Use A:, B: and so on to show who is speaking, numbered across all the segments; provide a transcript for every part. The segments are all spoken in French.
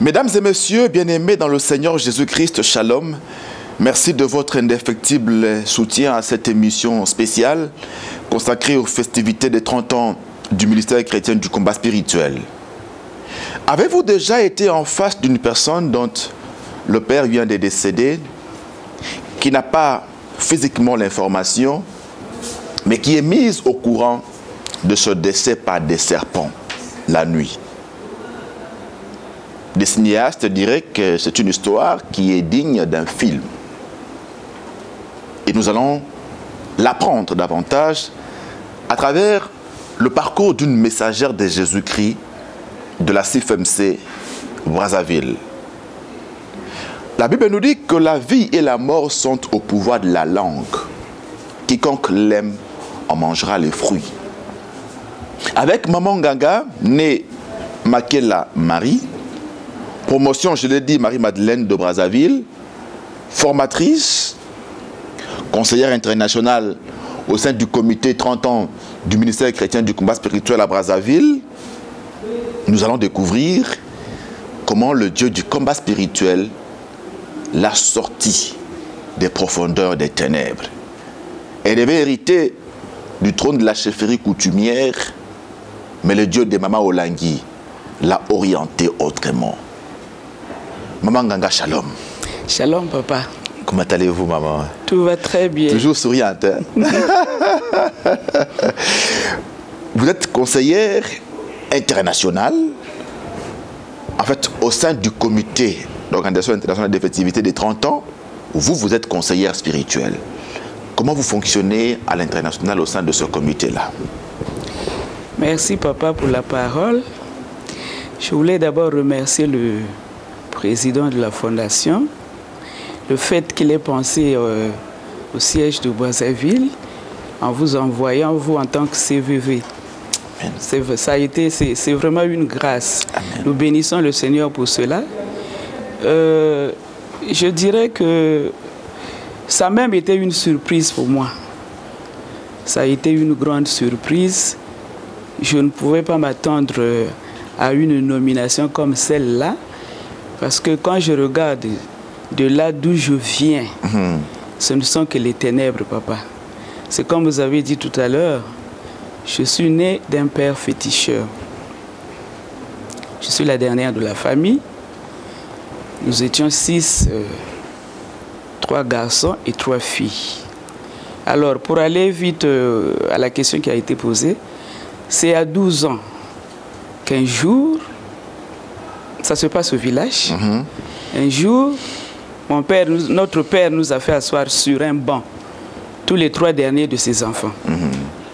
A: Mesdames et messieurs, bien-aimés dans le Seigneur Jésus-Christ, shalom. Merci de votre indéfectible soutien à cette émission spéciale consacrée aux festivités des 30 ans du ministère chrétien du combat spirituel. Avez-vous déjà été en face d'une personne dont le père vient de décéder, qui n'a pas physiquement l'information, mais qui est mise au courant de ce décès par des serpents la nuit? Des cinéastes diraient que c'est une histoire qui est digne d'un film. Et nous allons l'apprendre davantage à travers le parcours d'une messagère de Jésus-Christ de la CFMC Brazzaville. La Bible nous dit que la vie et la mort sont au pouvoir de la langue. Quiconque l'aime en mangera les fruits. Avec Maman Nganga, née Makela Marie, promotion, je l'ai dit, Marie-Madeleine de Brazzaville, formatrice, conseillère internationale au sein du comité 30 ans du ministère chrétien du combat spirituel à Brazzaville, nous allons découvrir comment le Dieu du combat spirituel l'a sorti des profondeurs des ténèbres. Elle avait hérité du trône de la chefferie coutumière, mais le Dieu de Mama Olangui l'a orienté autrement. Maman Nganga, shalom.
B: Shalom, papa.
A: Comment allez-vous, maman?
B: Tout va très bien.
A: Toujours souriante. Hein? Vous êtes conseillère internationale, en fait, au sein du comité d'organisation internationale des festivités des 30 ans, vous êtes conseillère spirituelle. Comment vous fonctionnez à l'international au sein de ce comité-là?
B: Merci, papa, pour la parole. Je voulais d'abord remercier le président de la fondation, le fait qu'il ait pensé au siège de Brazzaville en vous envoyant, vous en tant que CVV. C'est vraiment une grâce. Amen. Nous bénissons le Seigneur pour cela. Je dirais que ça a même été une surprise pour moi. Ça a été une grande surprise. Je ne pouvais pas m'attendre à une nomination comme celle-là. Parce que quand je regarde de là d'où je viens, ce ne sont que les ténèbres, papa. C'est comme vous avez dit tout à l'heure, je suis né d'un père féticheur. Je suis la dernière de la famille. Nous étions 6, 3 garçons et 3 filles. Alors, pour aller vite à la question qui a été posée, c'est à 12 ans qu'un jour, ça se passe au village. Un jour, notre père nous a fait asseoir sur un banc, tous les 3 derniers de ses enfants.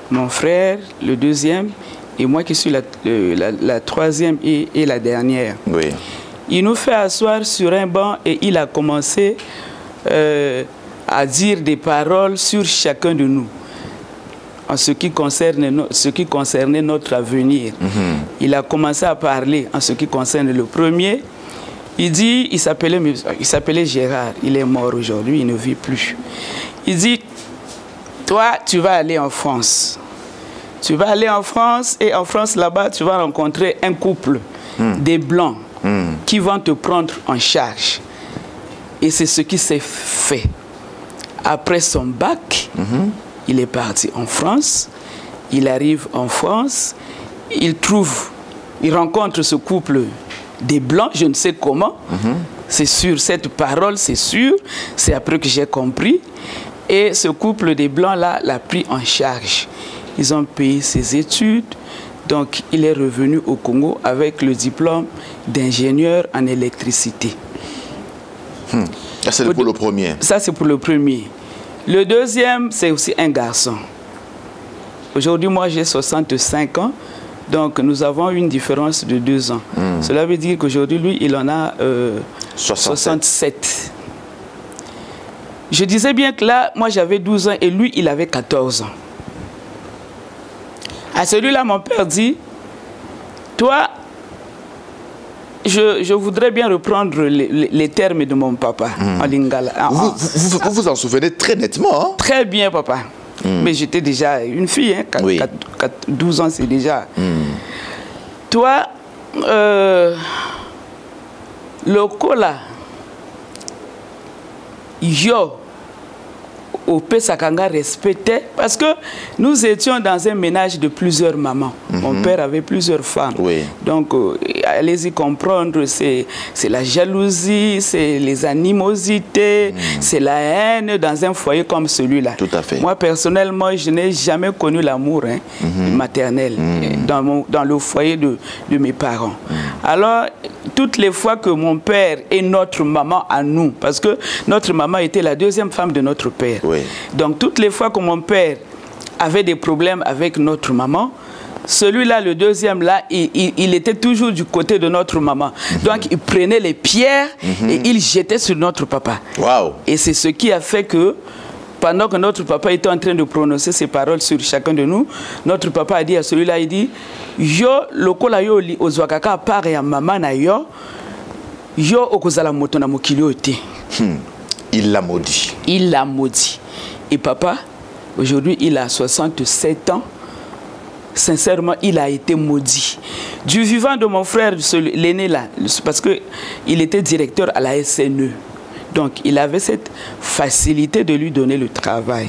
B: Mon frère, le deuxième, et moi qui suis la troisième et la dernière. Oui. Il nous fait asseoir sur un banc et il a commencé à dire des paroles sur chacun de nous, en ce qui concernait notre avenir. Il a commencé à parler en ce qui concerne le premier. Il dit, il s'appelait Gérard, il est mort aujourd'hui, il ne vit plus. Il dit, toi, tu vas aller en France. Tu vas aller en France et en France, là-bas, tu vas rencontrer un couple, des Blancs, qui vont te prendre en charge. Et c'est ce qui s'est fait. Après son bac, il est parti en France. Il arrive en France. Il rencontre ce couple des Blancs, je ne sais comment. C'est sûr, cette parole, c'est sûr. C'est après que j'ai compris. Et ce couple des Blancs-là l'a pris en charge. Ils ont payé ses études. Donc, il est revenu au Congo avec le diplôme d'ingénieur en électricité. Ça, c'est pour le premier. Ça, c'est pour le premier. Le deuxième, c'est aussi un garçon. Aujourd'hui, moi, j'ai 65 ans. Donc, nous avons une différence de 2 ans. Cela veut dire qu'aujourd'hui, lui, il en a 67. Je disais bien que là, moi, j'avais 12 ans et lui, il avait 14 ans. À celui-là, mon père dit, toi, je voudrais bien reprendre les termes de mon papa en lingala.
A: Vous vous en souvenez très nettement, hein? Très
B: bien, papa. Mais j'étais déjà une fille, hein, 12 ans, c'est déjà... Toi, lokola yo au Pesakanga respectait, parce que nous étions dans un ménage de plusieurs mamans. Mon père avait plusieurs femmes.
A: Oui.
B: Donc, allez-y comprendre, c'est la jalousie, c'est les animosités, c'est la haine dans un foyer comme celui-là.
A: Tout à fait.
B: Moi, personnellement, je n'ai jamais connu l'amour maternel dans le foyer de mes parents. Alors, toutes les fois que mon père et notre maman à nous, parce que notre maman était la deuxième femme de notre père.
A: Oui.
B: Donc, toutes les fois que mon père avait des problèmes avec notre maman, celui-là, le deuxième là, il était toujours du côté de notre maman. Donc, il prenait les pierres et il jetait sur notre papa.
A: Wow.
B: Et c'est ce qui a fait que, pendant que notre papa était en train de prononcer ces paroles sur chacun de nous, notre papa a dit à celui-là, il dit, yo, lokola yo li ozwakaka pare ya mama na yo, yo okozala moto na mokili ote.
A: Il l'a maudit.
B: Il l'a maudit. Et papa, aujourd'hui, il a 67 ans. Sincèrement, il a été maudit. Du vivant de mon frère, l'aîné là, parce qu'il était directeur à la SNE. Donc, il avait cette facilité de lui donner le travail.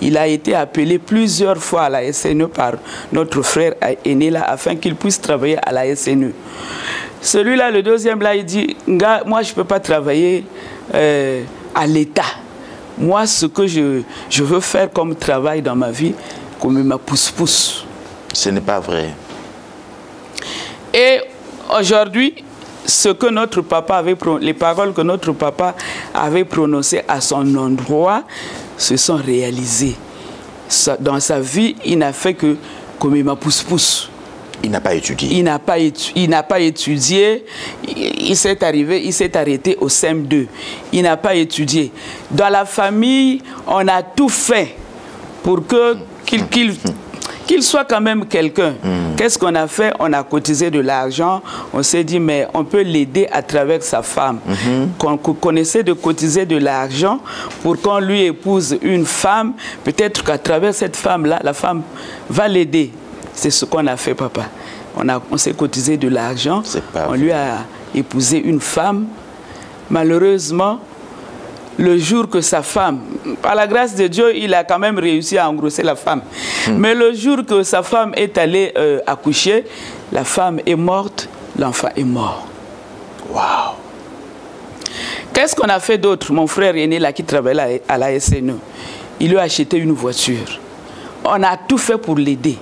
B: Il a été appelé plusieurs fois à la SNE par notre frère aîné là, afin qu'il puisse travailler à la SNE. Celui-là, le deuxième là, il dit, moi, je ne peux pas travailler à l'État. Moi, ce que je veux faire comme travail dans ma vie, comme ma pousse-pousse.
A: Ce n'est pas vrai.
B: Et aujourd'hui, ce que notre papa avait, les paroles que notre papa avait prononcées à son endroit se sont réalisées. Dans sa vie, il n'a fait que comme ma pousse-pousse.
A: Il n'a pas étudié.
B: Il n'a pas étudié. Il s'est arrêté au CM2. Il n'a pas étudié. Dans la famille, on a tout fait pour qu'il soit quand même quelqu'un. Qu'est-ce qu'on a fait? On a cotisé de l'argent. On s'est dit, mais on peut l'aider à travers sa femme. Qu'on essaie de cotiser de l'argent pour qu'on lui épouse une femme. Peut-être qu'à travers cette femme-là, la femme va l'aider. C'est ce qu'on a fait, papa. On s'est cotisé de l'argent. On lui a épousé une femme. Malheureusement, le jour que sa femme, par la grâce de Dieu, il a quand même réussi à engrosser la femme. Mais le jour que sa femme est allée accoucher, la femme est morte, l'enfant est mort.
A: Waouh!
B: Qu'est-ce qu'on a fait d'autre? Mon frère aîné là qui travaillait à la SNE, il lui a acheté une voiture. On a tout fait pour l'aider.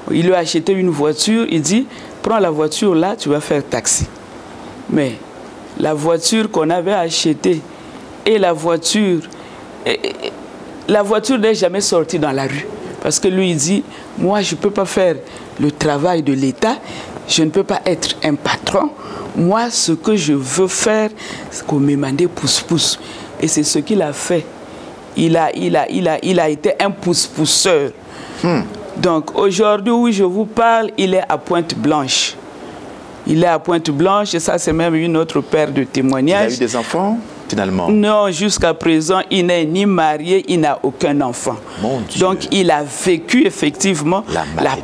B: Il lui a acheté une voiture, il dit, prends la voiture là, tu vas faire taxi. Mais la voiture qu'on avait achetée et la voiture n'est jamais sortie dans la rue. Parce que lui, il dit, moi, je ne peux pas faire le travail de l'État, je ne peux pas être un patron. Moi, ce que je veux faire, c'est qu'on me demande pousse-pousse. Et c'est ce qu'il a fait. Il a été un pousse-pousseur. Donc aujourd'hui, où je vous parle, il est à Pointe-Blanche. Il est à Pointe-Blanche et ça, c'est même une autre paire de témoignages.
A: Il a eu des enfants, finalement?
B: Non, jusqu'à présent, il n'est ni marié, il n'a aucun enfant.
A: Mon Dieu.
B: Donc il a vécu effectivement la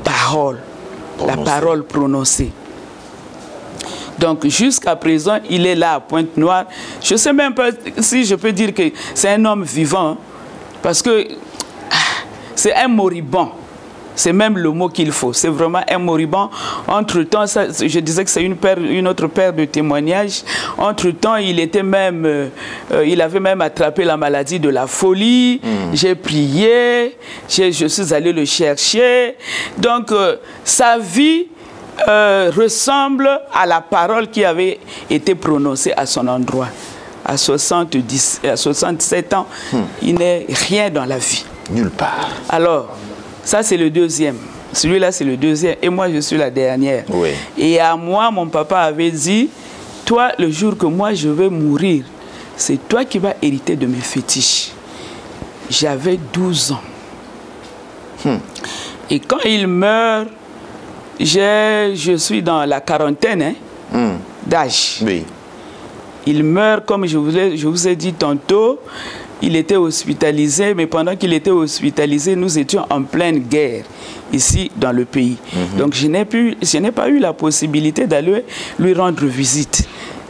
B: parole prononcée. Donc jusqu'à présent, il est là à Pointe-Noire. Je ne sais même pas si je peux dire que c'est un homme vivant, hein, parce que c'est un moribond. C'est même le mot qu'il faut. C'est vraiment un moribond. Entre-temps, je disais que c'est une autre paire de témoignages. Entre-temps, il avait même attrapé la maladie de la folie. J'ai prié. Je suis allé le chercher. Donc, sa vie ressemble à la parole qui avait été prononcée à son endroit. À 67 ans, il n'est rien dans la vie.
A: Nulle part.
B: Alors, ça, c'est le deuxième. Celui-là, c'est le deuxième. Et moi, je suis la dernière.
A: Oui.
B: Et à moi, mon papa avait dit, toi, le jour que moi, je vais mourir, c'est toi qui vas hériter de mes fétiches. J'avais 12 ans. Et quand il meurt, je suis dans la quarantaine d'âge.
A: Oui.
B: Il meurt, comme je vous ai dit tantôt. Il était hospitalisé, mais pendant qu'il était hospitalisé, nous étions en pleine guerre ici dans le pays. Donc je n'ai pas eu la possibilité d'aller lui rendre visite.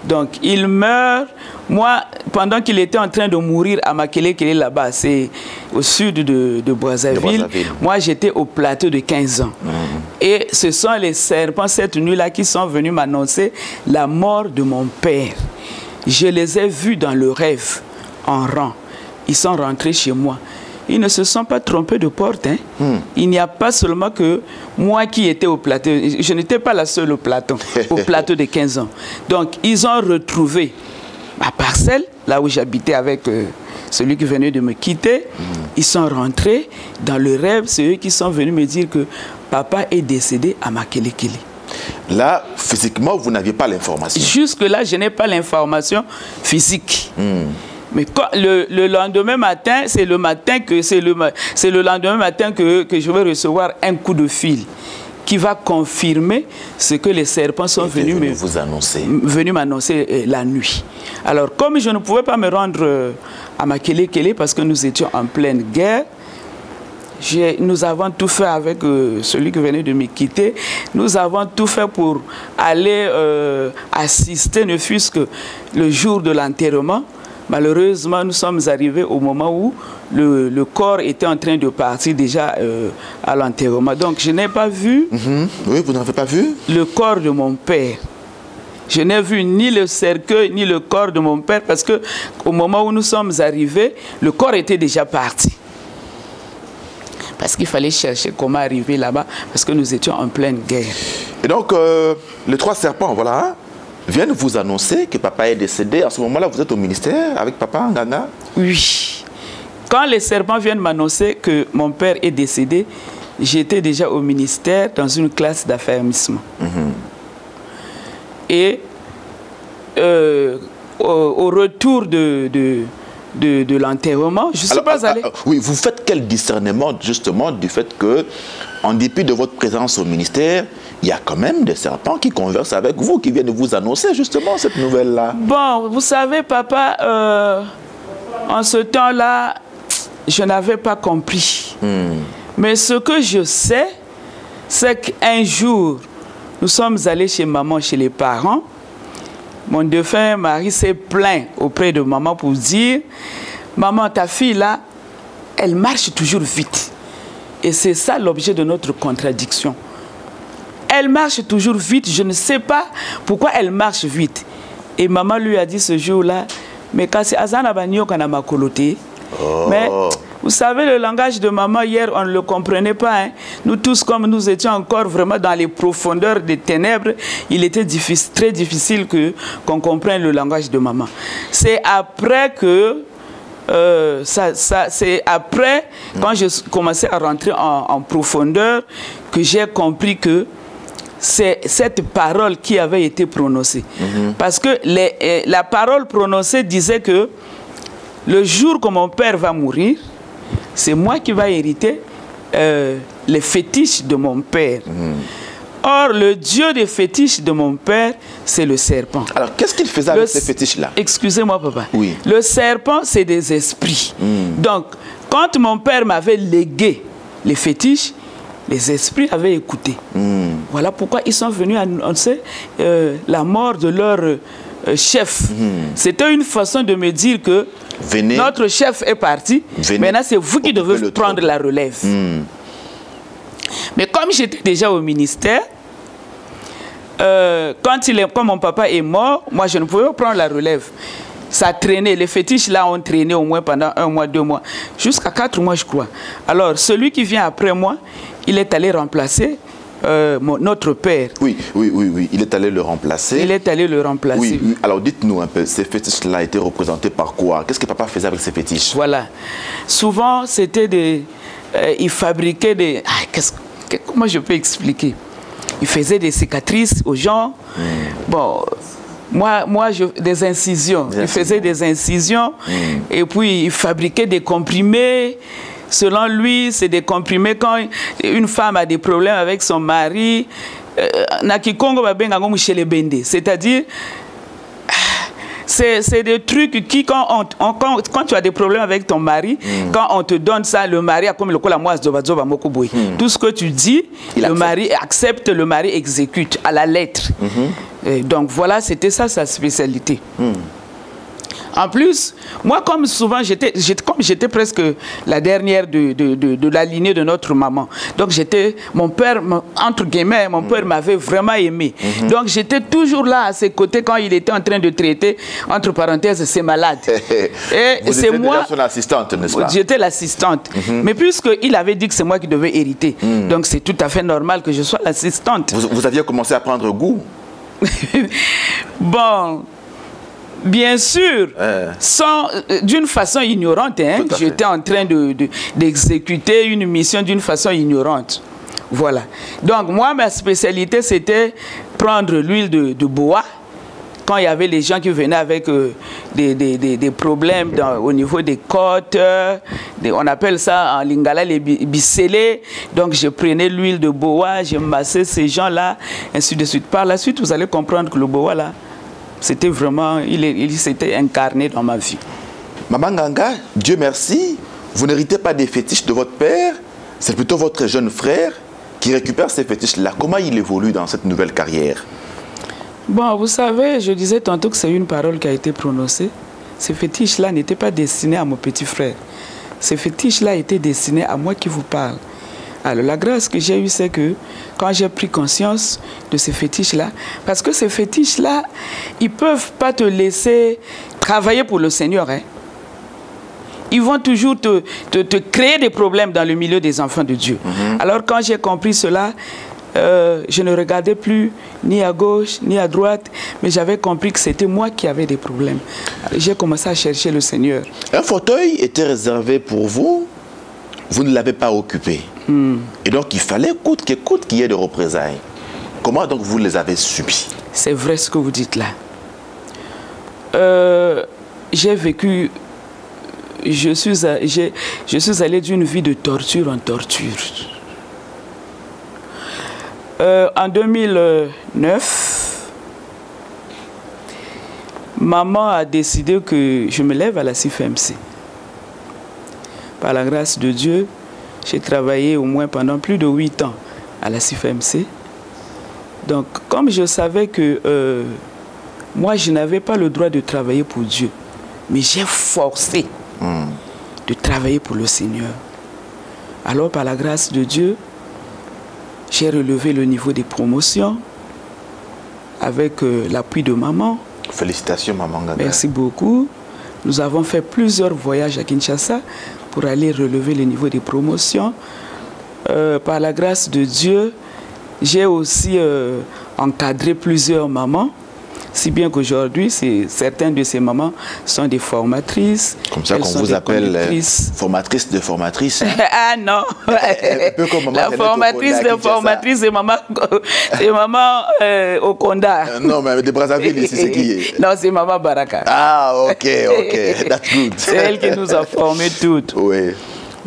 B: Donc, il meurt. Moi, pendant qu'il était en train de mourir à Makelekele, là-bas, c'est au sud de Brazzaville, moi, j'étais au plateau de 15 ans. Et ce sont les serpents, cette nuit-là, qui sont venus m'annoncer la mort de mon père. Je les ai vus dans le rêve, en rang. Ils sont rentrés chez moi. Ils ne se sont pas trompés de porte. Hein. Il n'y a pas seulement que moi qui étais au plateau. Je n'étais pas la seule au plateau de 15 ans. Donc, ils ont retrouvé ma parcelle, là où j'habitais avec celui qui venait de me quitter. Ils sont rentrés dans le rêve. C'est eux qui sont venus me dire que papa est décédé à Makelekele.
A: Là, physiquement, vous n'aviez pas l'information.
B: Jusque-là, je n'ai pas l'information physique. Mais quand, le lendemain matin, c'est le lendemain matin que je vais recevoir un coup de fil qui va confirmer ce que les serpents sont venus m'annoncer la nuit. Alors, comme je ne pouvais pas me rendre à Makelekele parce que nous étions en pleine guerre, nous avons tout fait avec celui qui venait de me quitter. Nous avons tout fait pour aller assister, ne fût-ce que le jour de l'enterrement. Malheureusement, nous sommes arrivés au moment où le corps était en train de partir déjà à l'enterrement. Donc, je n'ai pas vu...
A: Oui, vous n'avez pas vu
B: le corps de mon père. Je n'ai vu ni le cercueil, ni le corps de mon père, parce qu'au moment où nous sommes arrivés, le corps était déjà parti. Parce qu'il fallait chercher comment arriver là-bas, parce que nous étions en pleine guerre.
A: Et donc, les 3 serpents, voilà, viennent vous annoncer que papa est décédé. À ce moment-là, vous êtes au ministère avec papa, Nganga? Oui.
B: Quand les serpents viennent m'annoncer que mon père est décédé, j'étais déjà au ministère dans une classe d'affermissement. Et au retour de l'enterrement, je ne suis pas allé.
A: Oui, vous faites quel discernement justement du fait que, en dépit de votre présence au ministère, il y a quand même des serpents qui conversent avec vous, qui viennent vous annoncer justement cette nouvelle-là? Bon,
B: vous savez, papa, en ce temps-là, je n'avais pas compris. Mais ce que je sais, c'est qu'un jour, nous sommes allés chez maman, chez les parents. Mon défunt mari s'est plaint auprès de maman pour dire « Maman, ta fille là, elle marche toujours vite. » Et c'est ça l'objet de notre contradiction. Elle marche toujours vite, je ne sais pas pourquoi elle marche vite. Et maman lui a dit ce jour-là « Mais quand c'est Azana Banyo Kanama Kolote. » Mais vous savez, le langage de maman, hier, on ne le comprenait pas. Hein. Nous tous, comme nous étions encore vraiment dans les profondeurs des ténèbres, il était très difficile qu'on comprenne le langage de maman. C'est après que... c'est après, quand je commençais à rentrer en profondeur, que j'ai compris que c'est cette parole qui avait été prononcée. Parce que la parole prononcée disait que le jour que mon père va mourir, c'est moi qui vais hériter les fétiches de mon père. Or, le dieu des fétiches de mon père, c'est le serpent.
A: Alors, qu'est-ce qu'il faisait avec ces fétiches-là?
B: Excusez-moi, papa.
A: Oui.
B: Le serpent, c'est des esprits. Donc, quand mon père m'avait légué les fétiches, les esprits avaient écouté. Voilà pourquoi ils sont venus annoncer la mort de leur chef. C'était une façon de me dire que notre chef est parti. Maintenant, c'est vous qui devez prendre la relève. Mais comme j'étais déjà au ministère, quand mon papa est mort, moi, je ne pouvais pas prendre la relève. Ça traînait. Les fétiches, là, ont traîné au moins pendant 1 mois, 2 mois. Jusqu'à 4 mois, je crois. Alors, celui qui vient après moi, il est allé remplacer notre père.
A: Oui. Il est allé le remplacer.
B: Il est allé le remplacer.
A: Oui. Alors, dites-nous un peu, ces fétiches-là étaient représentés par quoi? Qu'est-ce que papa faisait avec ces fétiches? Voilà.
B: Souvent, c'était des... il fabriquait des... comment je peux expliquer? Il faisait des cicatrices aux gens. Bon... Moi des incisions. Il faisait des incisions et puis il fabriquait des comprimés. Selon lui, c'est des comprimés quand une femme a des problèmes avec son mari. C'est-à-dire, c'est des trucs qui, quand tu as des problèmes avec ton mari, quand on te donne ça, le mari a comme le tout ce que tu dis, le mari accepte, le mari exécute à la lettre. Et donc voilà, c'était ça sa spécialité. En plus, moi, comme souvent, j'étais presque la dernière de la lignée de notre maman. Donc, mon père, entre guillemets, mon père m'avait vraiment aimé. Donc, j'étais toujours là à ses côtés quand il était en train de traiter, entre parenthèses, ses malades. Et c'est moi.
A: Son assistante, n'est-ce pas?
B: J'étais l'assistante. Mais puisqu'il avait dit que c'est moi qui devais hériter, donc c'est tout à fait normal que je sois l'assistante.
A: Vous aviez commencé à prendre goût?
B: Bon. Bien sûr, d'une façon ignorante, hein, j'étais en train d'exécuter une mission d'une façon ignorante. Voilà. Donc moi, ma spécialité, c'était prendre l'huile de bois. Quand il y avait les gens qui venaient avec des problèmes au niveau des côtes, on appelle ça en lingala les bicellés. Donc je prenais l'huile de bois, je massais ces gens-là, ainsi de suite. Par la suite, vous allez comprendre que le bois là, c'était vraiment, il s'était incarné dans ma vie.
A: Maman Nganga, Dieu merci, vous n'héritez pas des fétiches de votre père, c'est plutôt votre jeune frère qui récupère ces fétiches-là. Comment il évolue dans cette nouvelle carrière?
B: Bon, vous savez, je disais tantôt que c'est une parole qui a été prononcée. Ces fétiches-là n'étaient pas destinés à mon petit frère. Ces fétiches-là étaient destinés à moi qui vous parle. Alors, la grâce que j'ai eue, c'est que quand j'ai pris conscience de ces fétiches-là, parce que ces fétiches-là, ils ne peuvent pas te laisser travailler pour le Seigneur. Hein. Ils vont toujours te créer des problèmes dans le milieu des enfants de Dieu. Alors, quand j'ai compris cela, je ne regardais plus ni à gauche, ni à droite, mais j'avais compris que c'était moi qui avais des problèmes. J'ai commencé à chercher le Seigneur.
A: Un fauteuil était réservé pour vous, vous ne l'avez pas occupé. Et donc, il fallait coûte que coûte qu'il y ait de représailles. Comment donc vous les avez subis?
B: C'est vrai ce que vous dites là. J'ai vécu... Je suis allé d'une vie de torture en torture. En 2009, maman a décidé que je me lève à la CIFMC. Par la grâce de Dieu, j'ai travaillé au moins pendant plus de 8 ans à la CIFMC. Donc, comme je savais que moi, je n'avais pas le droit de travailler pour Dieu, mais j'ai forcé de travailler pour le Seigneur. Alors, par la grâce de Dieu, j'ai relevé le niveau des promotions avec l'appui de maman.
A: Félicitations, maman Nganga.
B: Merci beaucoup. Nous avons fait plusieurs voyages à Kinshasa pour aller relever le niveau des promotions. Par la grâce de Dieu, j'ai aussi encadré plusieurs mamans, si bien qu'aujourd'hui, certaines de ces mamans sont des formatrices.
A: Comme ça qu'on vous appelle formatrice de formatrice.
B: Ah non, la formatrice de formatrice, c'est maman Okonda.
A: Non, mais de Brazzaville, ici, c'est qui est?
B: Non, c'est maman Baraka.
A: Ah, ok, that's good.
B: C'est elle qui nous a formées toutes.
A: Oui.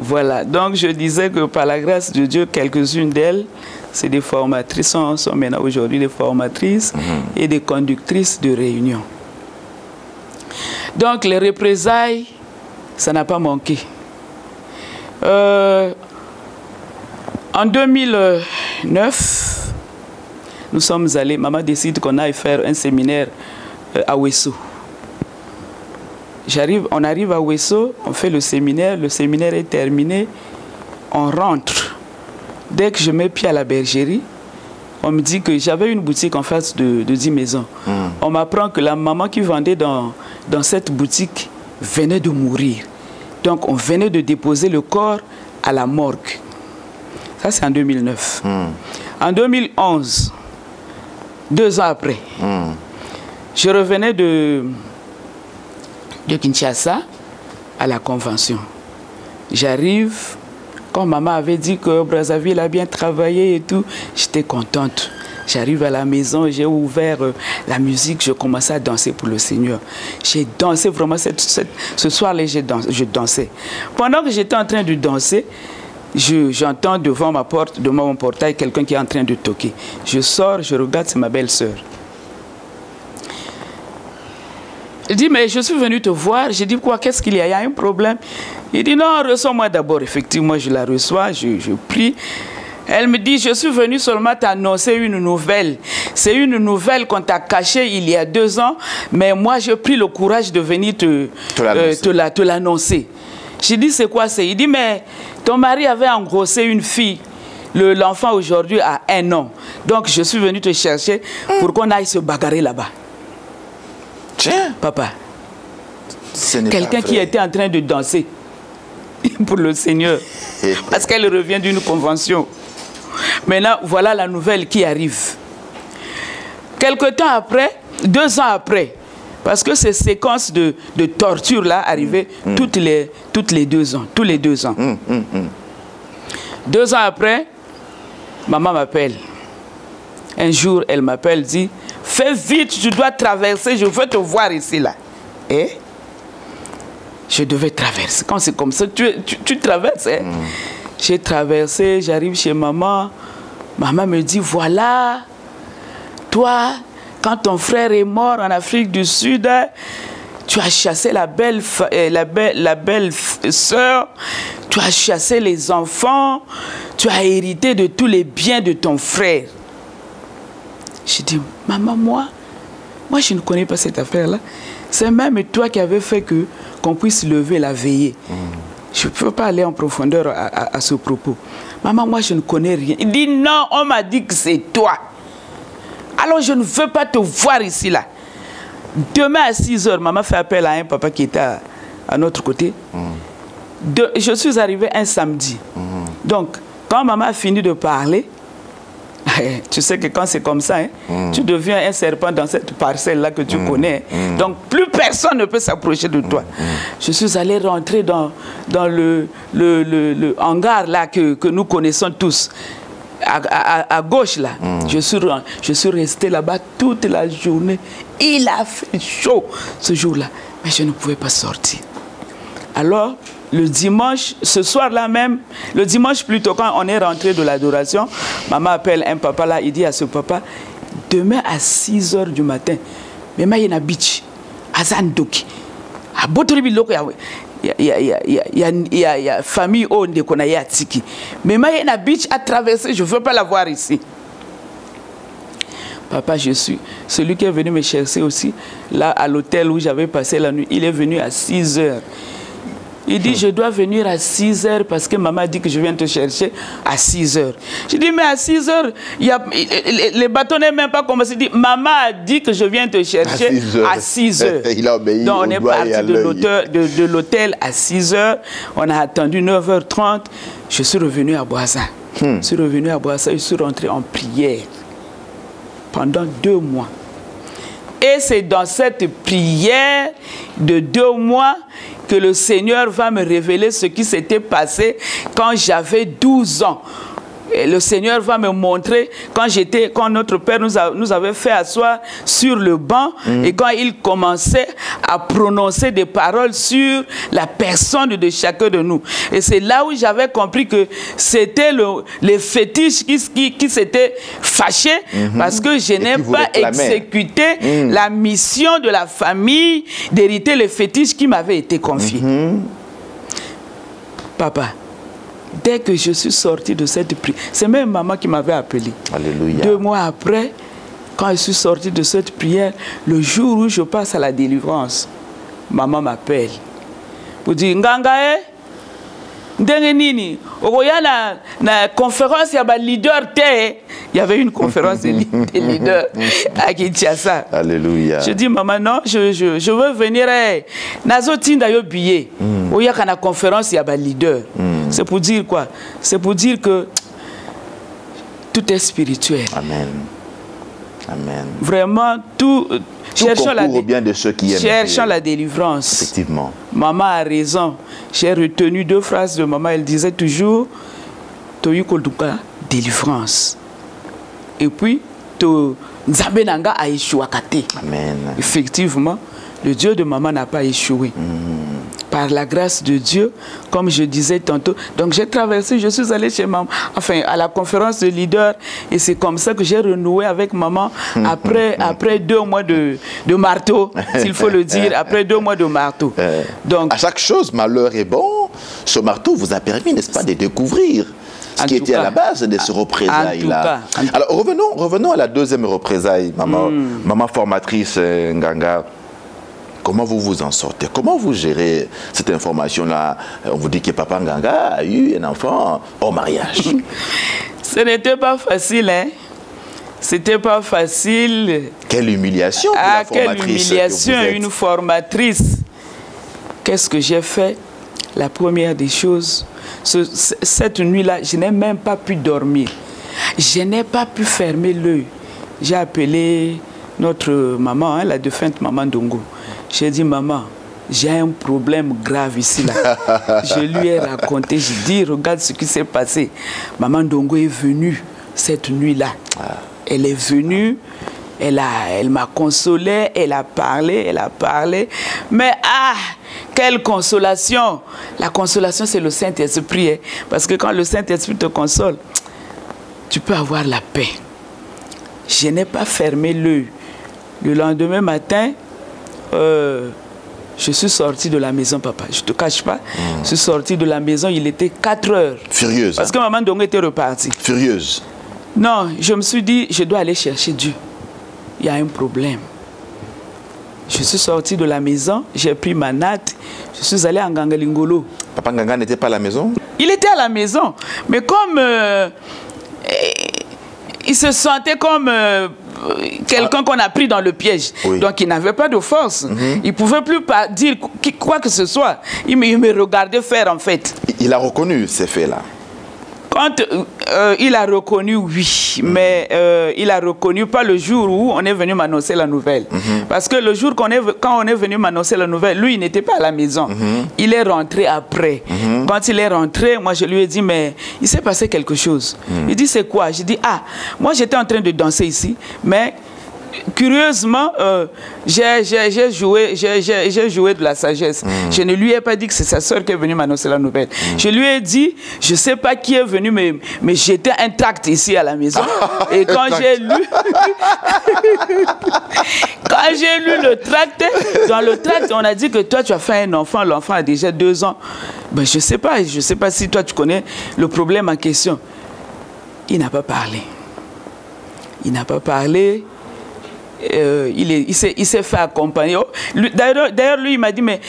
B: Voilà, donc je disais que par la grâce de Dieu, quelques-unes d'elles, c'est des formatrices, sont maintenant aujourd'hui des formatrices et des conductrices de réunions. Donc les représailles, ça n'a pas manqué. En 2009, nous sommes allés, maman décide qu'on aille faire un séminaire à Ouesso. On arrive à Ouesso, on fait le séminaire est terminé, on rentre. Dès que je mets pied à la bergerie, on me dit que j'avais une boutique en face de 10 maisons. On m'apprend que la maman qui vendait dans cette boutique venait de mourir. Donc on venait de déposer le corps à la morgue. Ça c'est en 2009. En 2011, 2 ans après, je revenais de Kinshasa à la convention. J'arrive... Quand maman avait dit que Brazzaville a bien travaillé et tout, j'étais contente. J'arrive à la maison, j'ai ouvert la musique, je commençais à danser pour le Seigneur. J'ai dansé vraiment, ce soir-là, je dansais. Pendant que j'étais en train de danser, j'entends devant ma porte, devant mon portail, quelqu'un qui est en train de toquer. Je sors, je regarde, c'est ma belle-sœur. Il dit, mais je suis venu te voir. J'ai dit, quoi, qu'est-ce qu'il y a? Il y a un problème. Il dit, non, reçois-moi d'abord. Effectivement, je la reçois, je prie. Elle me dit, je suis venue seulement t'annoncer une nouvelle. C'est une nouvelle qu'on t'a cachée il y a 2 ans, mais moi, j'ai pris le courage de venir te l'annoncer. J'ai dit, c'est quoi c'est? Il dit, mais ton mari avait engrossé une fille. L'enfant aujourd'hui a 1 an. Donc, je suis venu te chercher pour qu'on aille se bagarrer là-bas.
A: Tiens.
B: Papa, quelqu'un qui était en train de danser pour le Seigneur, parce qu'elle revient d'une convention. Maintenant, voilà la nouvelle qui arrive. Quelque temps après, 2 ans après, parce que ces séquences de torture là arrivaient toutes les 2 ans, tous les 2 ans. 2 ans après, maman m'appelle. Un jour, elle m'appelle, dit, fais vite, tu dois traverser, je veux te voir ici là. Et je devais traverser. Quand c'est comme ça, tu traverses. Hein? J'ai traversé, j'arrive chez maman. Maman me dit, voilà, toi, quand ton frère est mort en Afrique du Sud, tu as chassé la belle sœur, tu as chassé les enfants, tu as hérité de tous les biens de ton frère. J'ai dit, maman, moi je ne connais pas cette affaire-là. C'est même toi qui avais fait qu'on puisse lever la veillée. Je ne peux pas aller en profondeur à ce propos. Maman, moi, je ne connais rien. Il dit, non, on m'a dit que c'est toi. Alors, je ne veux pas te voir ici, là. Demain à 6 h, maman fait appel à un papa qui était à notre côté. Je suis arrivé un samedi. Donc, quand maman a fini de parler, tu sais que quand c'est comme ça, hein, tu deviens un serpent dans cette parcelle-là que tu connais. Donc, plus personne ne peut s'approcher de toi. Je suis allé rentrer dans le hangar là que nous connaissons tous. À gauche, là. Je suis resté là-bas toute la journée. Il a fait chaud ce jour-là. Mais je ne pouvais pas sortir. Alors, le dimanche, ce soir-là même, le dimanche plutôt, quand on est rentré de l'adoration, maman appelle un papa là, il dit à ce papa, demain à 6 h du matin, mais il y a beach, à Zandoki, à Botoribiloko, il y a famille Onde qu'on a eu à Tiki. Mais il y a beach à traverser, je ne veux pas la voir ici. Papa, je suis celui qui est venu me chercher aussi, là à l'hôtel où j'avais passé la nuit, il est venu à 6 h. Il dit, je dois venir à 6 h parce que maman dit que je viens te chercher à 6 h. Je dis, mais à 6 h, les bateaux n'est même pas commencé. Il dit, maman a dit que je viens te chercher à 6 h.
A: Il a obéi.
B: Donc on est parti de l'hôtel à 6 h. On a attendu 9 h 30. Je suis revenu à Boissa. Je suis revenu à Boissa. Je suis rentré en prière pendant 2 mois. Et c'est dans cette prière de 2 mois que le Seigneur va me révéler ce qui s'était passé quand j'avais 12 ans. Et le Seigneur va me montrer quand notre Père nous avait fait asseoir sur le banc et quand il commençait à prononcer des paroles sur la personne de chacun de nous. Et c'est là où j'avais compris que c'était les fétiches qui s'étaient fâchés parce que je n'ai pas exécuté la mission de la famille d'hériter les fétiches qui m'avaient été confiés. Papa, dès que je suis sorti de cette prière, c'est même maman qui m'avait appelé. Alléluia. 2 mois après, quand je suis sorti de cette prière, le jour où je passe à la délivrance, maman m'appelle pour dire, Nganga, na conférence, il y a leader, il y avait une conférence des leaders à Kinshasa. Alléluia. Je dis, maman, non, je veux venir. Nazotinda yo billet. Il y a une conférence, il y a leader. C'est pour dire quoi? C'est pour dire que tout est spirituel. Amen. Amen. Vraiment, tout cherchons la délivrance.
A: Effectivement.
B: Maman a raison. J'ai retenu 2 phrases de maman. Elle disait toujours Toyukolduka, délivrance. Et puis, Nzambenanga a échoué. Amen. Effectivement, le Dieu de maman n'a pas échoué. par la grâce de Dieu, comme je disais tantôt. Donc j'ai traversé, je suis allée chez maman, enfin à la conférence de leader, et c'est comme ça que j'ai renoué avec maman après 2 mois de marteau, s'il faut le dire, après 2 mois de marteau. Donc,
A: à chaque chose, malheur est bon. Ce marteau vous a permis, n'est-ce pas, de découvrir ce qui était à la base de ce représailles-là. Alors revenons à la deuxième représailles, maman formatrice Nganga. Comment vous vous en sortez? Comment vous gérez cette information-là? On vous dit que Papa Nganga a eu un enfant au mariage.
B: Ce n'était pas facile, hein? C'était pas facile.
A: Quelle humiliation pour la formatrice.
B: Quelle humiliation, une formatrice. Qu'est-ce que j'ai fait? La première des choses, cette nuit-là, je n'ai même pas pu dormir. Je n'ai pas pu fermer l'œil. J'ai appelé notre maman, hein, la défunte maman Ndongo. J'ai dit, maman, j'ai un problème grave ici. Là. Je lui ai raconté, j'ai dit, regarde ce qui s'est passé. Maman Ndongo est venue cette nuit-là. Elle est venue, elle m'a consolée, elle a parlé. Mais quelle consolation! La consolation, c'est le Saint-Esprit. Hein, parce que quand le Saint-Esprit te console, tu peux avoir la paix. Je n'ai pas fermé l'œil. Le lendemain matin, je suis sortie de la maison, papa. Je ne te cache pas. Je suis sortie de la maison, il était 4 heures.
A: Furieuse.
B: Parce que maman Ndongo était repartie.
A: Furieuse.
B: Non, je me suis dit, je dois aller chercher Dieu. Il y a un problème. Je suis sortie de la maison, j'ai pris ma natte, je suis allée à Nganga Lingolo.
A: Papa Nganga n'était pas à la maison? Il
B: était à la maison. Mais comme il se sentait comme quelqu'un qu'on a pris dans le piège. Oui. Donc il n'avait pas de force. Il ne pouvait plus dire quoi que ce soit. Il me regardait faire en fait.
A: Il a reconnu ces faits-là?
B: Quand il a reconnu, oui, mais il a reconnu pas le jour où on est venu m'annoncer la nouvelle. Parce que le jour quand on est venu m'annoncer la nouvelle, lui, il n'était pas à la maison. Il est rentré après. Quand il est rentré, moi, je lui ai dit, mais il s'est passé quelque chose. Il dit, c'est quoi? J'ai dit, moi, j'étais en train de danser ici, mais... Curieusement, j'ai joué de la sagesse. Je ne lui ai pas dit que c'est sa soeur qui est venue m'annoncer la nouvelle. Je lui ai dit, je ne sais pas qui est venu me jeter un tract ici à la maison. Et quand j'ai lu... quand j'ai lu le tract, dans le tract, on a dit que toi, tu as fait un enfant. L'enfant a déjà 2 ans. Ben, je ne sais pas si toi, tu connais le problème en question. Il n'a pas parlé. Il n'a pas parlé. Il s'est fait accompagner. D'ailleurs, lui, il m'a dit, mais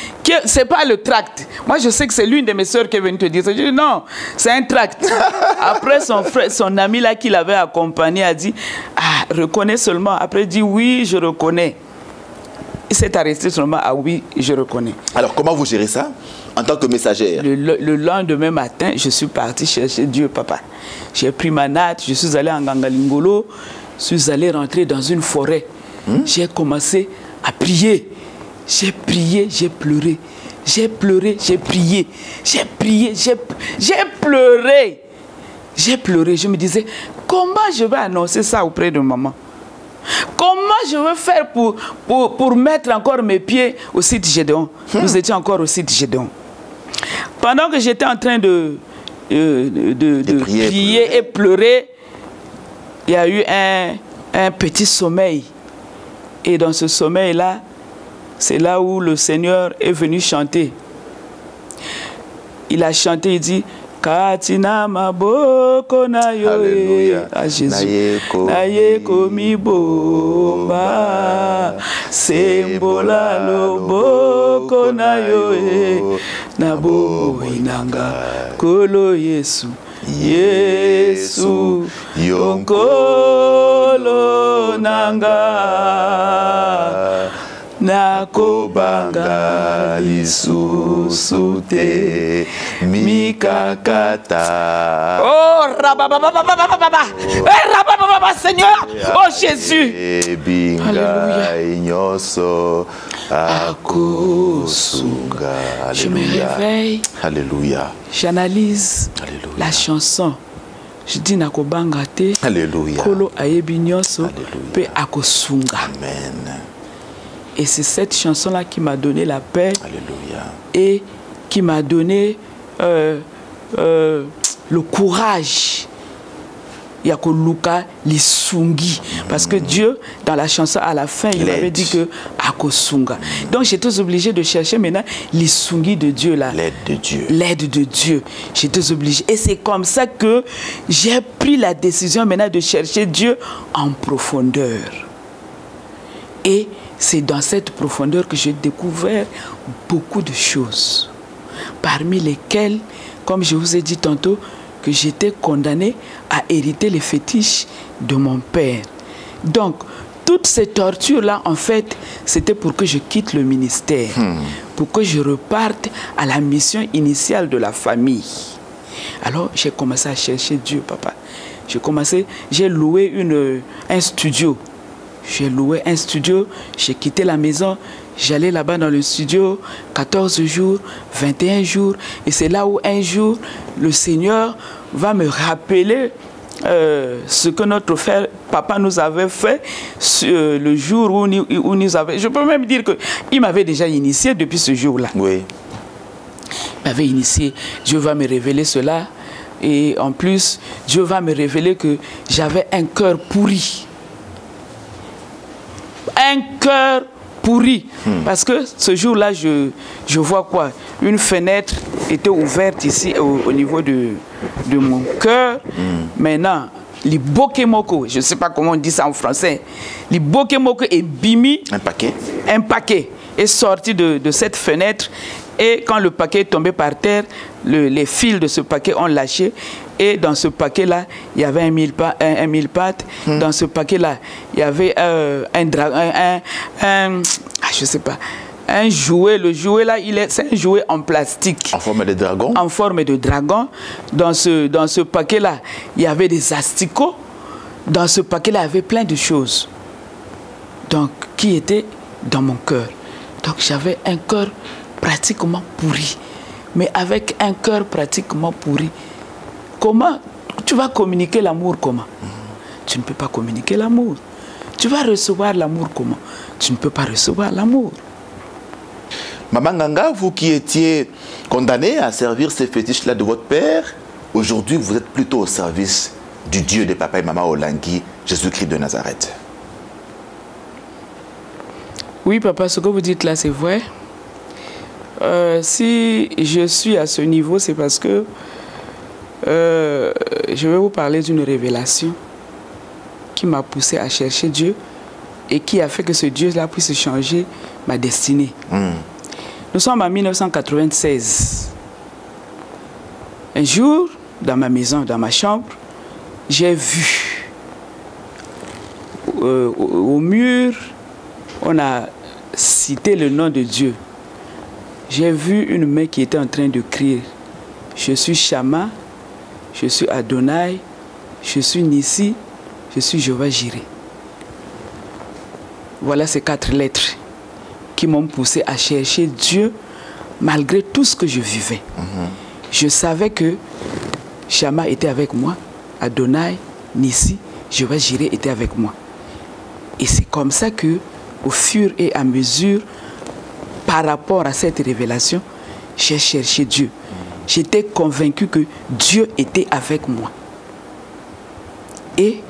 B: c'est pas le tract. Moi, je sais que c'est l'une de mes soeurs qui est venue te dire ça. Je dis, non, c'est un tract. Après, son ami là qui l'avait accompagné a dit, reconnais seulement. Après, il dit, oui, je reconnais. Il s'est arrêté seulement à oui, je reconnais. Alors, comment vous gérez ça en tant que messagère? Le lendemain matin, je suis partie chercher Dieu, papa. J'ai pris ma natte, je suis allée en Nganga Lingolo, je suis allée rentrer dans une forêt. J'ai commencé à prier. J'ai prié, j'ai pleuré. J'ai pleuré, j'ai prié. J'ai prié, j'ai pleuré. J'ai pleuré. Je me disais, comment je vais annoncer ça auprès de maman? Comment je vais faire pour mettre encore mes pieds au site Gédéon? Nous étions encore au site Gédéon. Pendant que j'étais en train de prier et pleurer, il y a eu un petit sommeil. Et dans ce sommeil-là, c'est là où le Seigneur est venu chanter. Il a chanté, il dit, Katina maboko na yo à Jésus. Naye komi bomba. Sembola loboko na yo na bobo inanga. Kolo Yesu. Yesu yonkolo nanga nakobanga lisusu te mikakata. Oh rababababababa, rababababa Seigneur, oh Jésus. Alléluia. Je me réveille. Alléluia. J'analyse la chanson. Je dis nakobanga te. Alléluia. Kolo ayebi nyonso pe akosunga. Amen. Et c'est cette chanson-là qui m'a donné la paix.
A: Alléluia.
B: Et qui m'a donné le courage. Yako Luka Lisungi. Parce que Dieu, dans la chanson, à la fin, il avait dit que Akosunga. Donc j'étais obligé de chercher maintenant Lisungi de Dieu là.
A: L'aide de Dieu.
B: L'aide de Dieu. J'étais obligé. Et c'est comme ça que j'ai pris la décision maintenant de chercher Dieu en profondeur. Et c'est dans cette profondeur que j'ai découvert beaucoup de choses. Parmi lesquelles, comme je vous ai dit tantôt, que j'étais condamné à hériter les fétiches de mon père. Donc, toutes ces tortures-là, en fait, c'était pour que je quitte le ministère, pour que je reparte à la mission initiale de la famille. Alors, j'ai commencé à chercher Dieu, papa. J'ai loué un studio. J'ai loué un studio, j'ai quitté la maison, j'allais là-bas dans le studio, 14 jours, 21 jours. Et c'est là où un jour, le Seigneur va me rappeler ce que notre frère, papa nous avait fait le jour où nous avait... Je peux même dire qu'il m'avait déjà initié depuis ce jour-là.
A: Oui.
B: Il m'avait initié. Dieu va me révéler cela. Et en plus, Dieu va me révéler que j'avais un cœur pourri. Un cœur pourri. Parce que ce jour-là, je vois quoi? Une fenêtre était ouverte ici au niveau de mon cœur. Maintenant, l'ibokemoko, je ne sais pas comment on dit ça en français, l'ibokemoko est bimi.
A: Un paquet.
B: Un paquet est sorti de cette fenêtre. Et quand le paquet est tombé par terre, les fils de ce paquet ont lâché. Et dans ce paquet-là, il y avait un mille-pattes. Dans ce paquet-là, il y avait je sais pas, un jouet. Le jouet-là, c'est un jouet en plastique.
A: En forme de dragon.
B: En forme de dragon. Dans ce paquet-là, il y avait des asticots. Dans ce paquet-là, il y avait plein de choses. Donc, qui étaient dans mon cœur. Donc, j'avais un cœur pratiquement pourri. Mais avec un cœur pratiquement pourri, comment tu vas communiquer l'amour? Comment? Tu ne peux pas communiquer l'amour. Tu vas recevoir l'amour comment? Tu ne peux pas recevoir l'amour.
A: Maman Nganga, vous qui étiez condamné à servir ces fétiches-là de votre père, aujourd'hui vous êtes plutôt au service du Dieu de papa et maman Olangi, Jésus-Christ de Nazareth. Oui, papa, ce que vous dites là, c'est vrai.
B: Si je suis à ce niveau, c'est parce que je vais vous parler d'une révélation qui m'a poussé à chercher Dieu et qui a fait que ce Dieu-là puisse changer ma destinée. Nous sommes en 1996. Un jour, dans ma maison, dans ma chambre, j'ai vu au mur, on a cité le nom de Dieu. J'ai vu une main qui était en train de crier. Je suis Shama, je suis Adonai, je suis Nissi, je suis Jéhovah Jireh. Voilà ces 4 lettres qui m'ont poussé à chercher Dieu malgré tout ce que je vivais. Je savais que Shama était avec moi, Adonai, Nissi, Jéhovah Jireh était avec moi. Et c'est comme ça que, au fur et à mesure, par rapport à cette révélation, j'ai cherché Dieu. J'étais convaincu que Dieu était avec moi. Et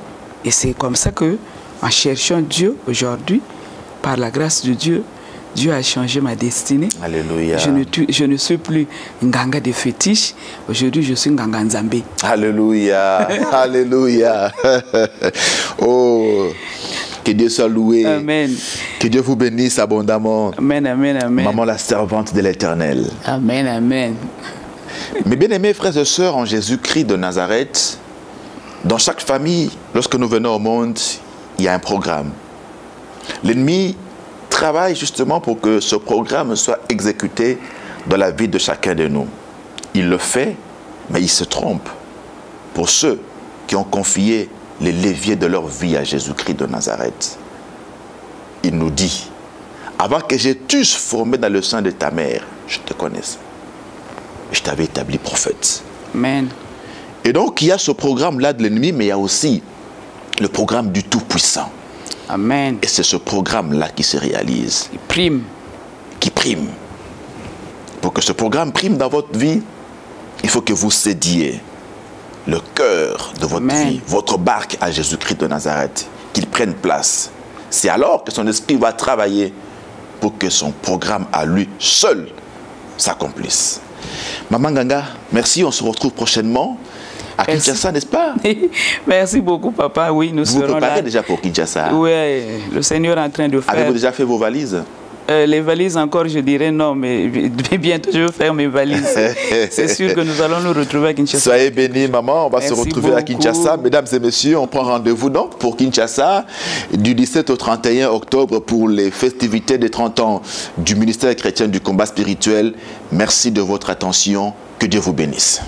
B: c'est comme ça que, en cherchant Dieu aujourd'hui, par la grâce de Dieu, Dieu a changé ma destinée.
A: Alléluia.
B: Je ne suis plus Nganga de fétiche. Aujourd'hui, je suis Nganga Nzambé.
A: Alléluia. Alléluia. Oh, que Dieu soit loué.
B: Amen.
A: Que Dieu vous bénisse abondamment.
B: Amen, amen, amen.
A: Maman la servante de l'Éternel.
B: Amen, amen.
A: Mes bien-aimés frères et sœurs en Jésus-Christ de Nazareth, dans chaque famille, lorsque nous venons au monde, il y a un programme. L'ennemi travaille justement pour que ce programme soit exécuté dans la vie de chacun de nous. Il le fait, mais il se trompe. Pour ceux qui ont confié les leviers de leur vie à Jésus-Christ de Nazareth, il nous dit, avant que je t'eusse formé dans le sein de ta mère, je te connaissais. Je t'avais établi prophète.
B: Amen.
A: Et donc, il y a ce programme-là de l'ennemi, mais il y a aussi le programme du Tout-Puissant.
B: Amen.
A: Et c'est ce programme-là qui se réalise.
B: Il prime.
A: Qui prime. Pour que ce programme prime dans votre vie, il faut que vous cédiez le cœur de votre vie, votre barque à Jésus-Christ de Nazareth, qu'il prenne place. C'est alors que son esprit va travailler pour que son programme à lui seul s'accomplisse. Maman Nganga, merci, on se retrouve prochainement à Kinshasa, n'est-ce pas?
B: Merci beaucoup, papa. Oui, nous serons là.
A: Vous vous préparez déjà pour Kinshasa?
B: Oui, le Seigneur est en train de faire.
A: Avez-vous déjà fait vos valises?
B: Les valises encore, je dirais non, mais bientôt je vais faire mes valises. C'est sûr que nous allons nous retrouver à Kinshasa.
A: Soyez bénis, maman. On va se retrouver à Kinshasa. Mesdames et messieurs, on prend rendez-vous donc pour Kinshasa du 17 au 31 octobre pour les festivités des 30 ans du ministère chrétien du combat spirituel. Merci de votre attention. Que Dieu vous bénisse.